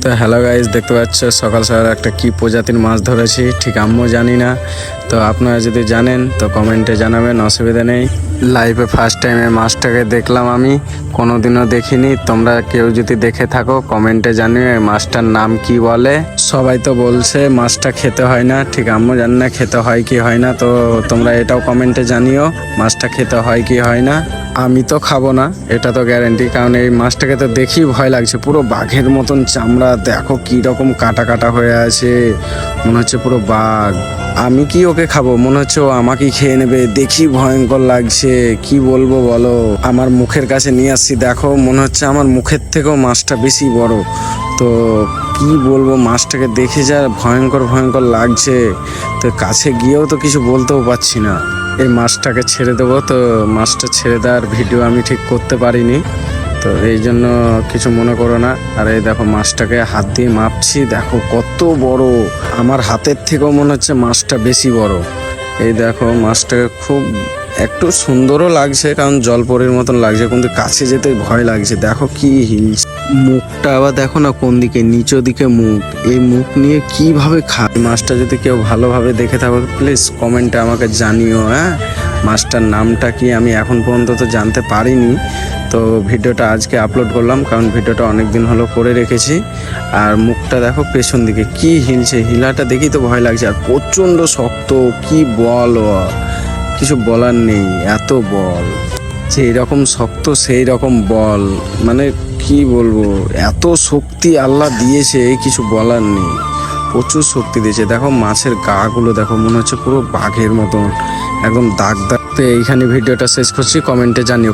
তো hello guys, দেখতে পাচ্ছ সকাল সকাল একটা কি প্রজাতির মাছ ধরেছি, ঠিক আমিও জানি না। তো আপনারা যদি জানেন তো কমেন্টে জানাবেন, অসুবিধা নেই। লাইভে ফার্স্ট টাইমে মাছটাকে দেখলাম, আমি কোনোদিনও দেখিনি। তোমরা কেউ যদি দেখে থাকো কমেন্টে জানিও এই মাছটার নাম কি বলে। সবাই তো বলছে মাছটা খেতে হয় না, ঠিক আমিও জানি না খেতে হয় কি হয় না। তো তোমরা এটাও কমেন্টে জানিও মাছটা খেতে হয় কি হয় না। আমি তো খাবো না, এটা তো গ্যারেন্টি, কারণ এই মাছটাকে তো দেখি ভয় লাগছে। পুরো বাঘের মতন চামড়া, দেখো কি রকম কাটা কাটা হয়ে আছে, মনে হচ্ছে পুরো বাঘ। আমি কি ওকে খাবো? মনে হচ্ছে ও আমাকেই খেয়ে নেবে, দেখি ভয়ঙ্কর লাগছে। কি বলবো বলো, আমার মুখের কাছে নিয়ে আসছি, দেখো মনে হচ্ছে আমার মুখের থেকেও মাছটা বেশি বড়। তো কি বলবো, মাছটাকে দেখে যা ভয়ঙ্কর ভয়ঙ্কর লাগছে, তো কাছে গিয়েও তো কিছু বলতেও পারছি না। এই মাছটাকে ছেড়ে দেবো, তো মাছটা ছেড়ে দেওয়ার ভিডিও আমি ঠিক করতে পারিনি, তো এই জন্য কিছু মনে করো না। আর এই দেখো মাছটাকে হাত দিয়ে মাপছি, দেখো কত বড়, আমার হাতের থেকেও মনে হচ্ছে মাছটা বেশি বড়। এই দেখো মাছটাকে খুব একটু সুন্দরও লাগছে, কারণ জলপরীর মতন লাগছে, কিন্তু কাছে যেতে ভয় লাগছে। দেখো কি হিলস, মুখটা আবার দেখো না কোন দিকে, নিচের দিকে মুখ। এই মুখ নিয়ে কিভাবে খায় মাছটা? যদি কেউ ভালোভাবে দেখে থাকো প্লিজ কমেন্টে আমাকে জানিও। হ্যাঁ, মাছটার নামটা কি আমি এখন পর্যন্ত তো জানতে পারিনি। তো ভিডিওটা আজকে আপলোড করলাম, কারণ ভিডিওটা অনেক দিন হলো করে রেখেছি। আর মুখটা দেখো পেছন দিকে কি হিলছে, হিলাটা দেখি তো ভয় লাগছে। আর প্রচণ্ড শক্ত, কি বল, কিছু বলার নেই, এত বল, যেই রকম শক্ত সেই রকম বল, মানে কি বলবো, এত শক্তি আল্লাহ দিয়েছে কিছু বলার নেই, প্রচুর শক্তি দিয়েছে। দেখো মাছের গাগুলো দেখো, মনে হচ্ছে পুরো বাঘের মতন একদম দাগ দাগ। তো এইখানে ভিডিওটা শেষ করছি, কমেন্টে জানিও।